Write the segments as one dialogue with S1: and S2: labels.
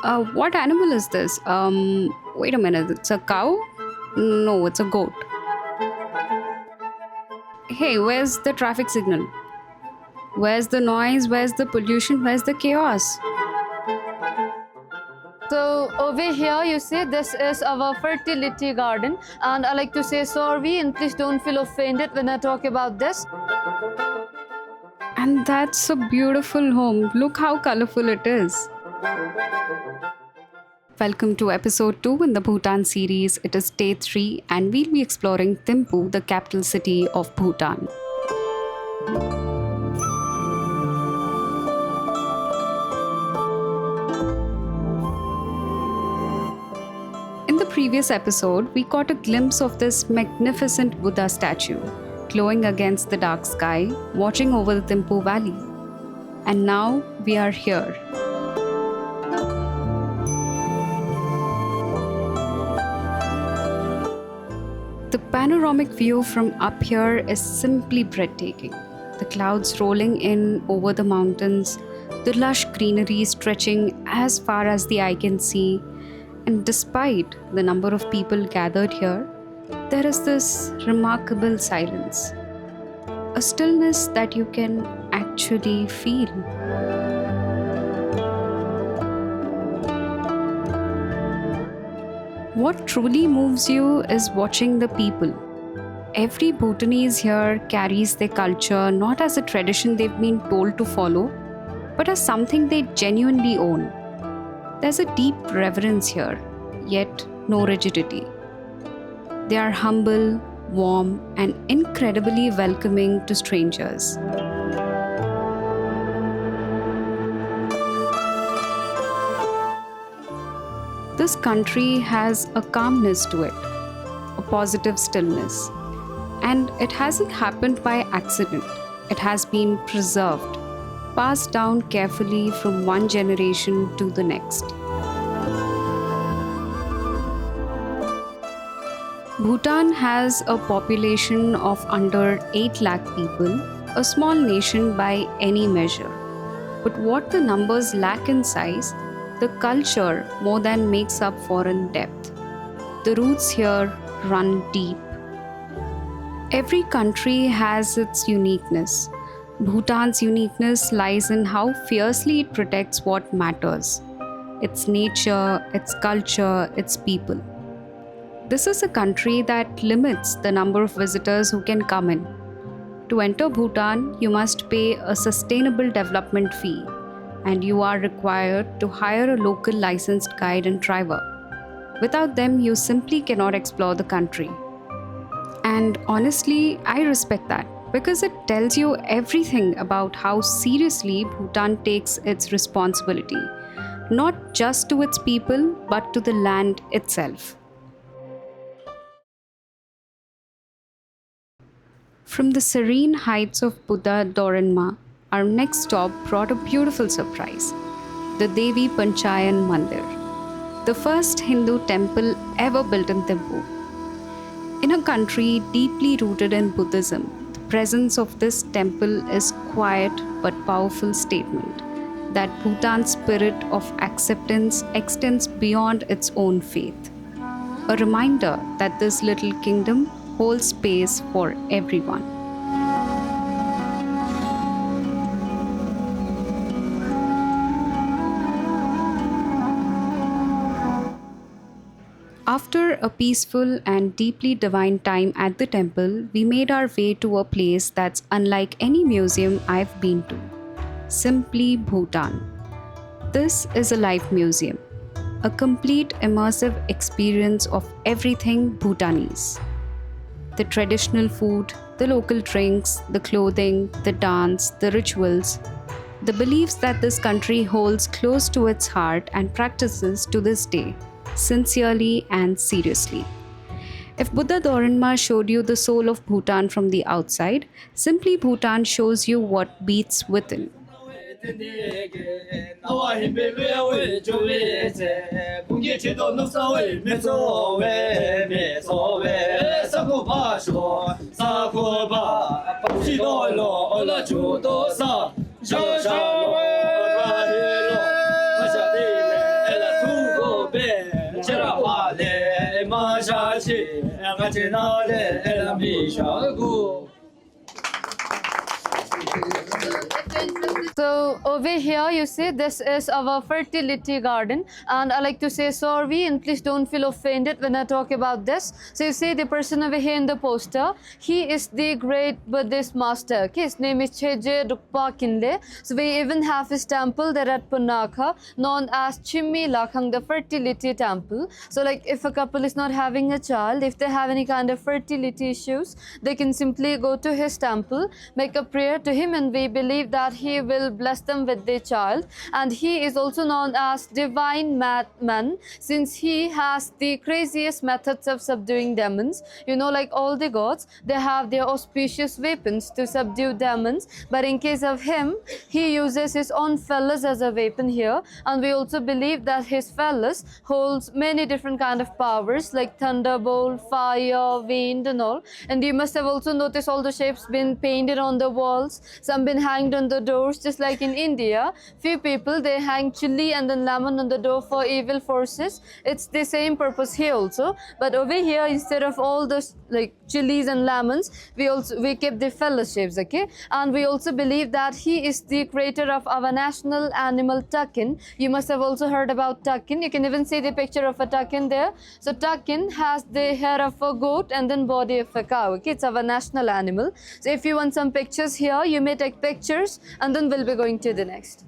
S1: What animal is this? Wait a minute. It's a cow? No, it's a goat. Hey, where's the traffic signal? Where's the noise? Where's the pollution? Where's the chaos?
S2: So over here you see this is our fertility garden, and I like to say sorry and please don't feel offended when I talk about this.
S1: And that's a beautiful home. Look how colorful it is. Welcome to episode 2 in the Bhutan series. It is day 3 and we'll be exploring Thimphu, the capital city of Bhutan. In the previous episode, we caught a glimpse of this magnificent Buddha statue, glowing against the dark sky, watching over the Thimpu Valley. And now we are here. The panoramic view from up here is simply breathtaking. The clouds rolling in over the mountains, the lush greenery stretching as far as the eye can see, and despite the number of people gathered here, there is this remarkable silence. A stillness that you can actually feel. What truly moves you is watching the people. Every Bhutanese here carries their culture not as a tradition they've been told to follow, but as something they genuinely own. There's a deep reverence here, yet no rigidity. They are humble, warm, and incredibly welcoming to strangers. This country has a calmness to it, a positive stillness. And it hasn't happened by accident. It has been preserved, passed down carefully from one generation to the next. Bhutan has a population of under 8 lakh people, a small nation by any measure. But what the numbers lack in size, the culture more than makes up for in depth. The roots here run deep. Every country has its uniqueness. Bhutan's uniqueness lies in how fiercely it protects what matters: its nature, its culture, its people. This is a country that limits the number of visitors who can come in. To enter Bhutan, you must pay a sustainable development fee, and you are required to hire a local licensed guide and driver. Without them, you simply cannot explore the country. And honestly, I respect that because it tells you everything about how seriously Bhutan takes its responsibility, not just to its people, but to the land itself. From the serene heights of Buddha Dordenma, our next stop brought a beautiful surprise: the Devi Panchayan Mandir, the first Hindu temple ever built in Thimpu. In a country deeply rooted in Buddhism, the presence of this temple is quiet but powerful statement that Bhutan's spirit of acceptance extends beyond its own faith. A reminder that this little kingdom holds space for everyone. After a peaceful and deeply divine time at the temple, we made our way to a place that's unlike any museum I've been to: simply Bhutan. This is a life museum, a complete immersive experience of everything Bhutanese. The traditional food, the local drinks, the clothing, the dance, the rituals, the beliefs that this country holds close to its heart and practices to this day, sincerely and seriously. If Buddha Dordenma showed you the soul of Bhutan from the outside, simply Bhutan shows you what beats within.
S3: Kachinale Elamisha.
S2: So over here you see this is our fertility garden, and I like to say sorry and please don't feel offended when I talk about this. So you see the person over here in the poster, he is the great Buddhist master. Okay, his name is Cheje Drukpa Kinle. So we even have his temple there at Punakha known as Chimmi Lakhang, the fertility temple. So like if a couple is not having a child, if they have any kind of fertility issues, they can simply go to his temple, make a prayer to him, and we believe that he will bless them with their child. And he is also known as divine madman, since he has the craziest methods of subduing demons. You know, like all the gods, they have their auspicious weapons to subdue demons, but in case of him, he uses his own phallus as a weapon here. And we also believe that his phallus holds many different kind of powers like thunderbolt, fire, wind and all. And you must have also noticed all the shapes been painted on the walls, some been hanged on the doors, just like in India. Few people they hang chili and then lemon on the door for evil forces. It's the same purpose here also, but over here instead of all the like chilies and lemons, we keep the phallus shapes. Okay, and we also believe that he is the creator of our national animal takin. You must have also heard about takin. You can even see the picture of a takin there. So takin has the hair of a goat and then body of a cow. Okay, it's our national animal. So if you want some pictures here, you may take pictures and then we'll be going to the next.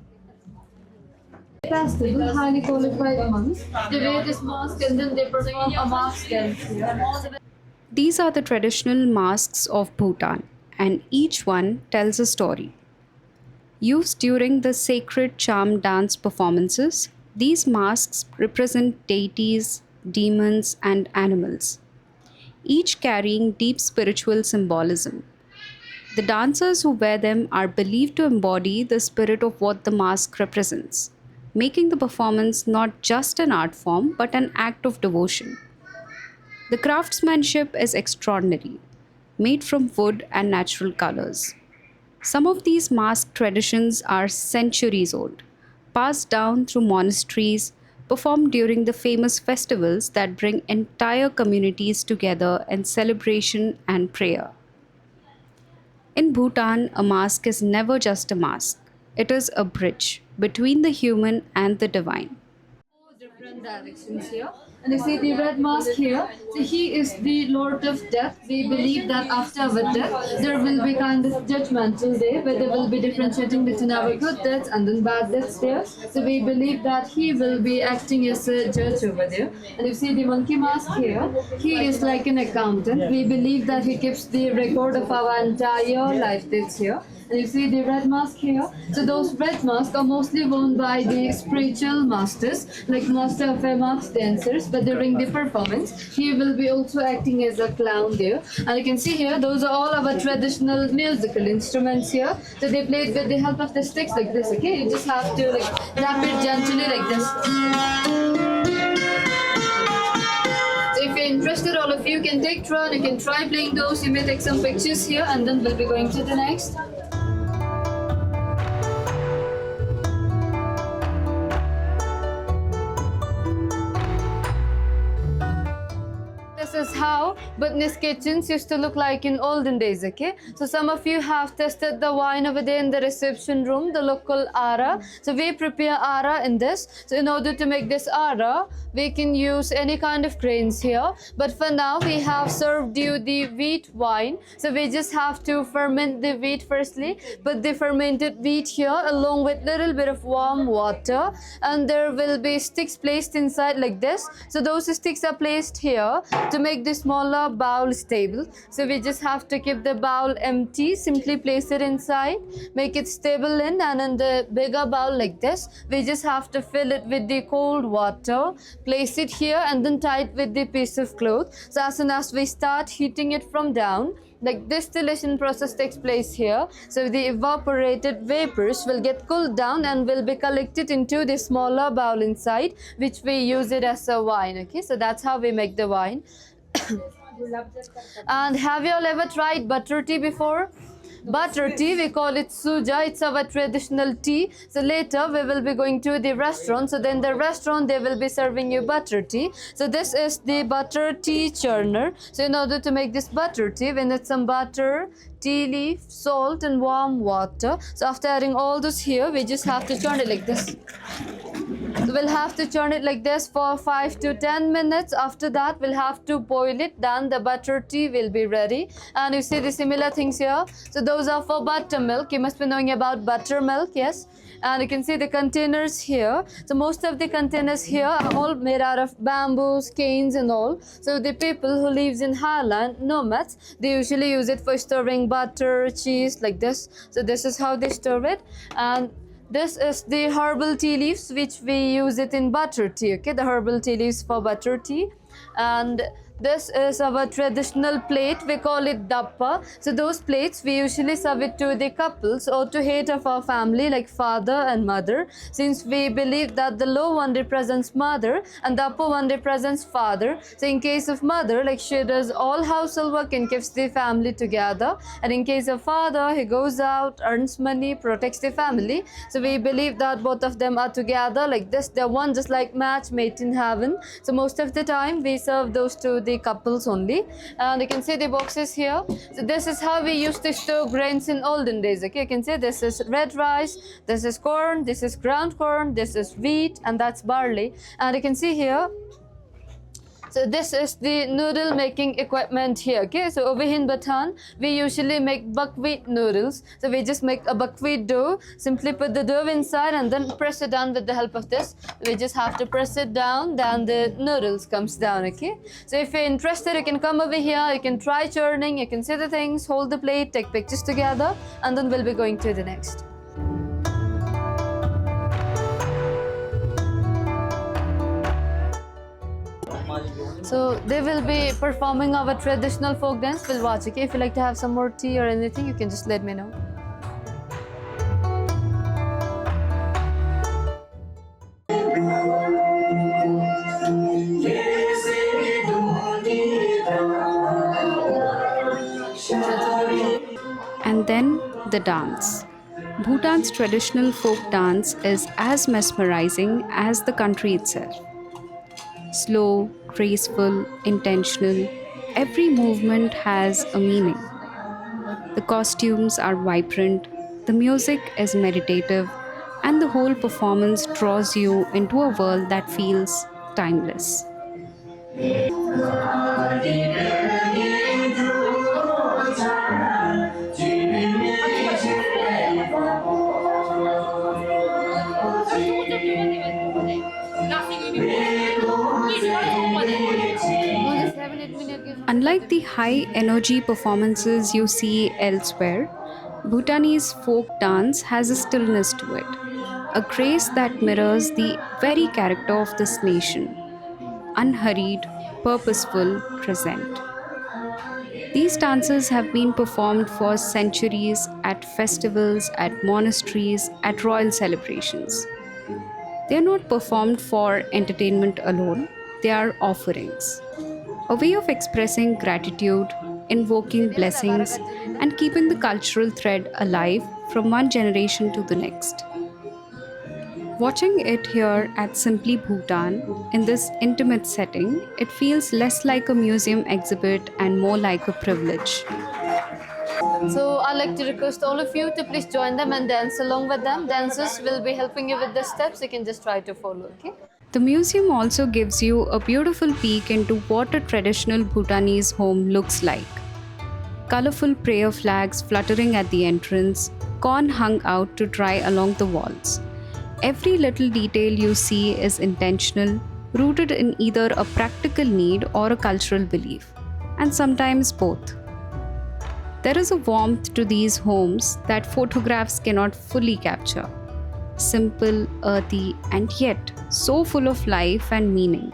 S2: Festival, highly qualified monks. They wear this mask and then they perform a mask dance here.
S1: These are the traditional masks of Bhutan, and each one tells a story. Used during the sacred charm dance performances, these masks represent deities, demons, and animals, each carrying deep spiritual symbolism. The dancers who wear them are believed to embody the spirit of what the mask represents, making the performance not just an art form but an act of devotion. The craftsmanship is extraordinary, made from wood and natural colors. Some of these mask traditions are centuries old, passed down through monasteries, performed during the famous festivals that bring entire communities together in celebration and prayer. In Bhutan, a mask is never just a mask, it is a bridge between the human and the divine.
S2: Different directions here. And you see the red mask here. So he is the Lord of Death. We believe that after our death, there will be kind of judgmental day where there will be differentiating between our good deaths and then bad deaths there. So we believe that he will be acting as a judge over there. And you see the monkey mask here. He is like an accountant. We believe that he keeps the record of our entire life dates here. And you see the red mask here. So those red masks are mostly worn by the spiritual masters, like master of mask dancers. But during the performance, he will be also acting as a clown there. And you can see here, those are all our traditional musical instruments here. So they play it with the help of the sticks like this. Okay, you just have to like tap it gently like this. So if you're interested, all of you can take turn. You can try playing those. You may take some pictures here, and then we'll be going to the next. This is how Buddhist kitchens used to look like in olden days. Okay, so some of you have tested the wine over there in the reception room, the local ara. So we prepare ara in this. So in order to make this ara, we can use any kind of grains here, but for now we have served you the wheat wine. So we just have to ferment the wheat firstly, put the fermented wheat here along with little bit of warm water, and there will be sticks placed inside like this. So those sticks are placed here to make the smaller bowl stable. So we just have to keep the bowl empty, simply place it inside, make it stable in, and in the bigger bowl like this, we just have to fill it with the cold water, place it here and then tie it with the piece of cloth. So as soon as we start heating it from down, like distillation process takes place here. So the evaporated vapors will get cooled down and will be collected into the smaller bowl inside, which we use it as a wine. Okay, so that's how we make the wine. And have you all ever tried butter tea before? butter tea. We call it suja. It's our traditional tea. So later we will be going to the restaurant. So then the restaurant they will be serving you butter tea. So this is the butter tea churner. So in order to make this butter tea, we need some butter, tea leaf, salt, and warm water. So after adding all this here, we just have to churn it like this. So we'll have to churn it like this for 5 to 10 minutes. After that, we'll have to boil it. Then the butter tea will be ready. And you see the similar things here. So those are for buttermilk. You must be knowing about buttermilk, yes. And you can see the containers here. So most of the containers here are all made out of bamboos, canes and all. So the people who lives in Highland, nomads, they usually use it for storing butter, cheese like this. So this is how they store it. And this is the herbal tea leaves which we use it in butter tea, okay, the herbal tea leaves for butter tea. And this is our traditional plate, we call it dappa. So those plates we usually serve it to the couples or to head of our family like father and mother, since we believe that the low one represents mother and the upper one represents father. So in case of mother, like she does all household work and keeps the family together, and in case of father, he goes out, earns money, protects the family. So we believe that both of them are together like this, they're one, just like match made in heaven. So most of the time we serve those to the couples only. And you can see the boxes here. So this is how we used to store grains in olden days, okay. You can see this is red rice, this is corn, this is ground corn, this is wheat, and that's barley. And you can see here, so this is the noodle making equipment here, okay. So over here in Bhutan, we usually make buckwheat noodles. So we just make a buckwheat dough, simply put the dough inside and then press it down with the help of this. We just have to press it down, then the noodles comes down, okay. So if you're interested, you can come over here, you can try churning, you can see the things, hold the plate, take pictures together, and then we'll be going to the next. So they will be performing our traditional folk dance. We'll watch, okay? If you like to have some more tea or anything, you can just let me know.
S1: And then the dance. Bhutan's traditional folk dance is as mesmerizing as the country itself. Slow, graceful, intentional, every movement has a meaning. The costumes are vibrant, the music is meditative, and the whole performance draws you into a world that feels timeless. Unlike the high energy performances you see elsewhere, Bhutanese folk dance has a stillness to it, a grace that mirrors the very character of this nation, unhurried, purposeful, present. These dances have been performed for centuries at festivals, at monasteries, at royal celebrations. They are not performed for entertainment alone, they are offerings. A way of expressing gratitude, invoking blessings, and keeping the cultural thread alive from one generation to the next. Watching it here at Simply Bhutan, in this intimate setting, it feels less like a museum exhibit and more like a privilege.
S2: So I'd like to request all of you to please join them and dance along with them. Dancers will be helping you with the steps. You can just try to follow, okay?
S1: The museum also gives you a beautiful peek into what a traditional Bhutanese home looks like. Colorful prayer flags fluttering at the entrance, corn hung out to dry along the walls. Every little detail you see is intentional, rooted in either a practical need or a cultural belief, and sometimes both. There is a warmth to these homes that photographs cannot fully capture. Simple, earthy, and yet so full of life and meaning.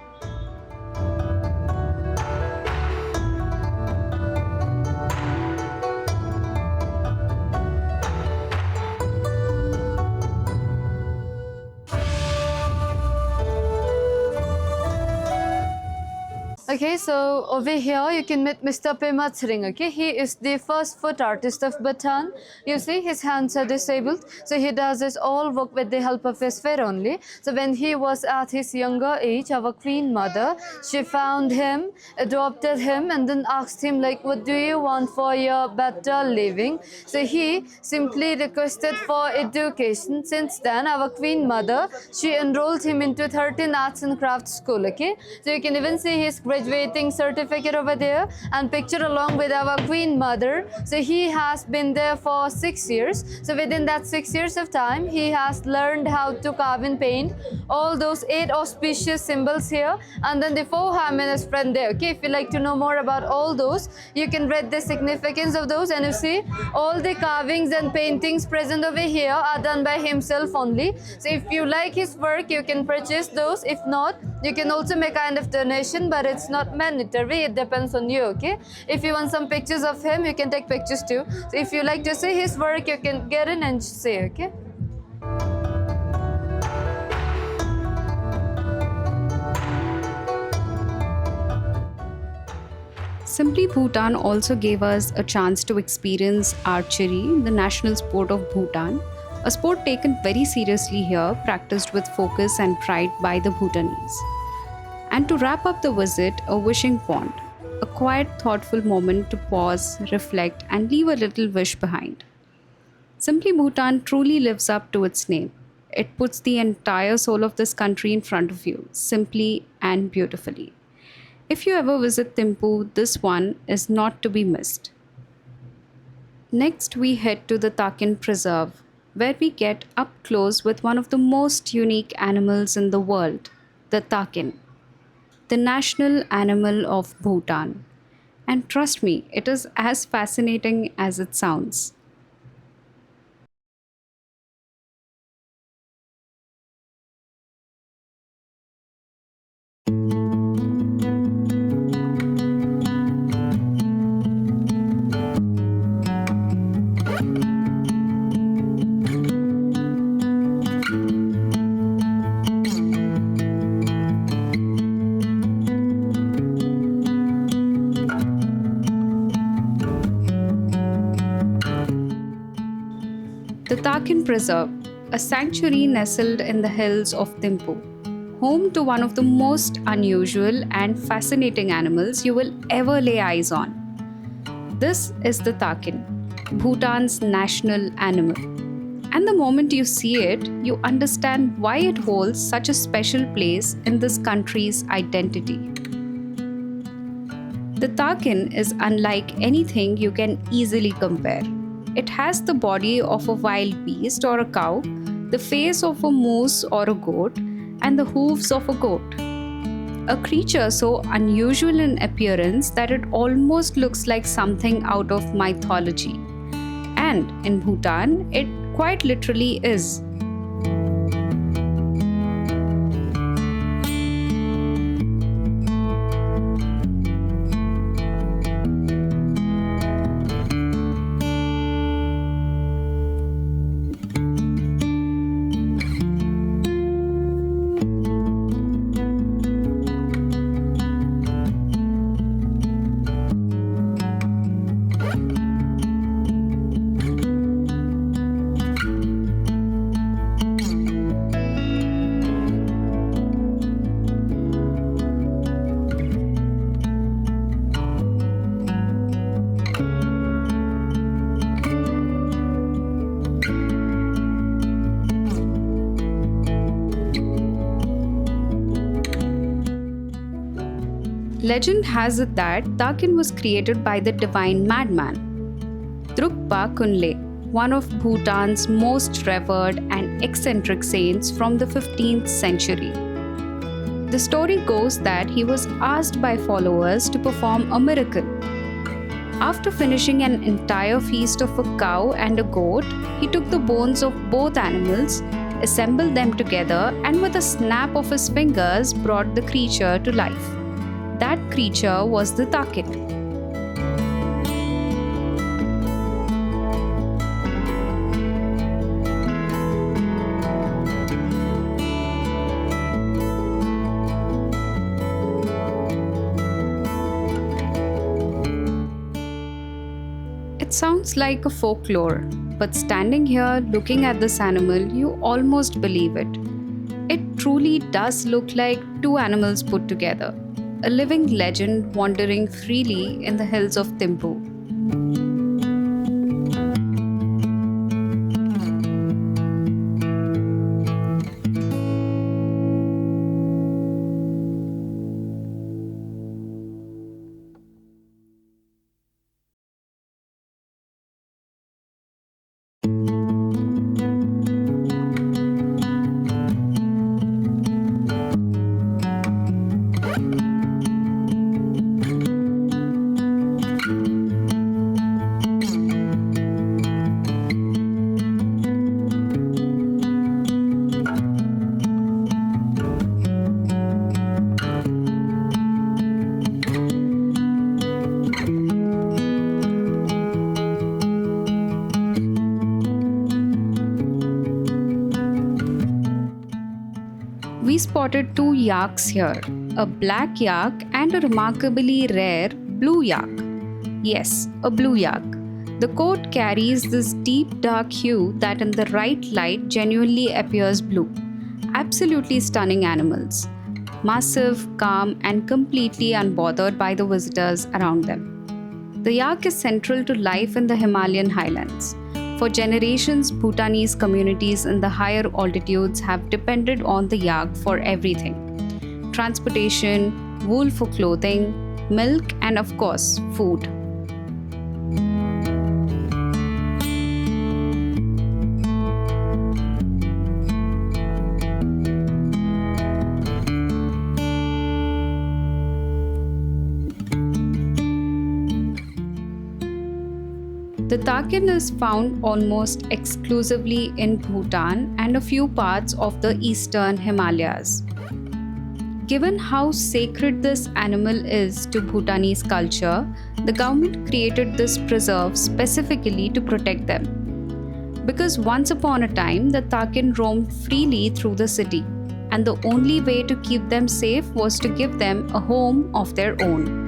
S2: Okay, so over here you can meet Mr. Pematsring. Okay, he is the first foot artist of Bhutan. You see, his hands are disabled, so he does his all work with the help of his feet only. So when he was at his younger age, our queen mother, she found him, adopted him, and then asked him like, "What do you want for your better living?" So he simply requested for education. Since then, our queen mother, she enrolled him into 13 arts and crafts school. Okay, so you can even see his graduating certificate over there and picture along with our queen mother. So he has been there for 6 years. So within that 6 years of time, he has learned how to carve and paint all those 8 auspicious symbols here, and then the 4 harmonious friend there. Okay, if you like to know more about all those, you can read the significance of those, and you see all the carvings and paintings present over here are done by himself only. So if you like his work, you can purchase those. If not, you can also make kind of donation, but it's not mandatory. It depends on you. Okay, if you want some pictures of him, you can take pictures too. So if you like to see his work, you can get in and see. Okay.
S1: Simply Bhutan also gave us a chance to experience archery, the national sport of Bhutan, a sport taken very seriously here, practiced with focus and pride by the Bhutanese. And to wrap up the visit, a wishing pond, a quiet, thoughtful moment to pause, reflect, and leave a little wish behind. Simply Bhutan truly lives up to its name. It puts the entire soul of this country in front of you, simply and beautifully. If you ever visit Thimpu, this one is not to be missed. Next, we head to the Takin Preserve, where we get up close with one of the most unique animals in the world, the takin, the national animal of Bhutan. And trust me, it is as fascinating as it sounds. The Takin Preserve, a sanctuary nestled in the hills of Thimpu, home to one of the most unusual and fascinating animals you will ever lay eyes on. This is the Takin, Bhutan's national animal. And the moment you see it, you understand why it holds such a special place in this country's identity. The takin is unlike anything you can easily compare. It has the body of a wild beast or a cow, the face of a moose or a goat, and the hooves of a goat. A creature so unusual in appearance that it almost looks like something out of mythology. And in Bhutan, it quite literally is. Legend has it that Takin was created by the divine madman, Drukpa Kunle, one of Bhutan's most revered and eccentric saints from the 15th century. The story goes that he was asked by followers to perform a miracle. After finishing an entire feast of a cow and a goat, he took the bones of both animals, assembled them together, and with a snap of his fingers brought the creature to life. That creature was the takin. Sounds like a folklore, but standing here looking at this animal, you almost believe it. It truly does look like two animals put together, a living legend wandering freely in the hills of Thimpu. We spotted two yaks here, a black yak and a remarkably rare blue yak. Yes, a blue yak. The coat carries this deep dark hue that in the right light genuinely appears blue. Absolutely stunning animals. Massive, calm, and completely unbothered by the visitors around them. The yak is central to life in the Himalayan highlands. For generations, Bhutanese communities in the higher altitudes have depended on the yak for everything: transportation, wool for clothing, milk, and of course, food. The takin is found almost exclusively in Bhutan and a few parts of the eastern Himalayas. Given how sacred this animal is to Bhutanese culture, the government created this preserve specifically to protect them. Because once upon a time, the takin roamed freely through the city, and the only way to keep them safe was to give them a home of their own.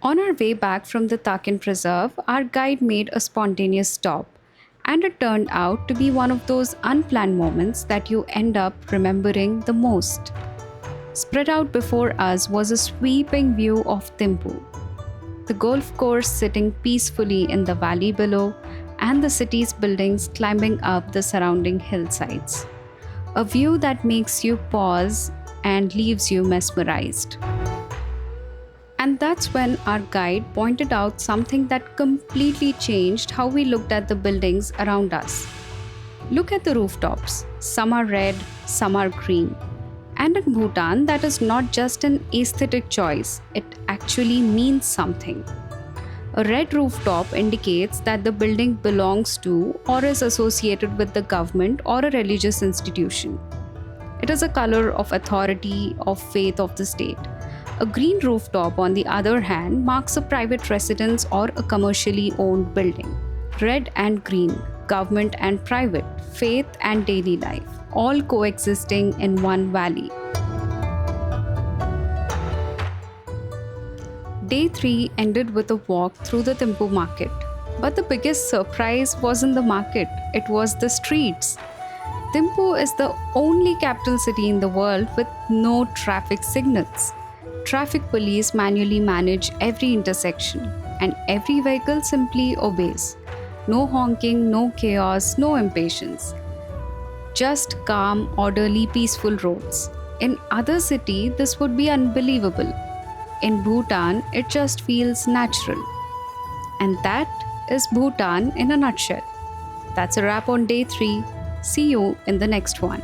S1: On our way back from the Takin Preserve, our guide made a spontaneous stop, and it turned out to be one of those unplanned moments that you end up remembering the most. Spread out before us was a sweeping view of Thimpu, the golf course sitting peacefully in the valley below, and the city's buildings climbing up the surrounding hillsides. A view that makes you pause and leaves you mesmerized. And that's when our guide pointed out something that completely changed how we looked at the buildings around us. Look at the rooftops. Some are red, some are green. And in Bhutan, that is not just an aesthetic choice, it actually means something. A red rooftop indicates that the building belongs to or is associated with the government or a religious institution. It is a color of authority, of faith of the state. A green rooftop, on the other hand, marks a private residence or a commercially owned building. Red and green, government and private, faith and daily life, all coexisting in one valley. Day 3 ended with a walk through the Thimphu Market. But the biggest surprise wasn't the market, it was the streets. Thimpu is the only capital city in the world with no traffic signals. Traffic police manually manage every intersection, and every vehicle simply obeys. No honking, no chaos, no impatience. Just calm, orderly, peaceful roads. In other cities, this would be unbelievable. In Bhutan, it just feels natural. And that is Bhutan in a nutshell. That's a wrap on day 3. See you in the next one.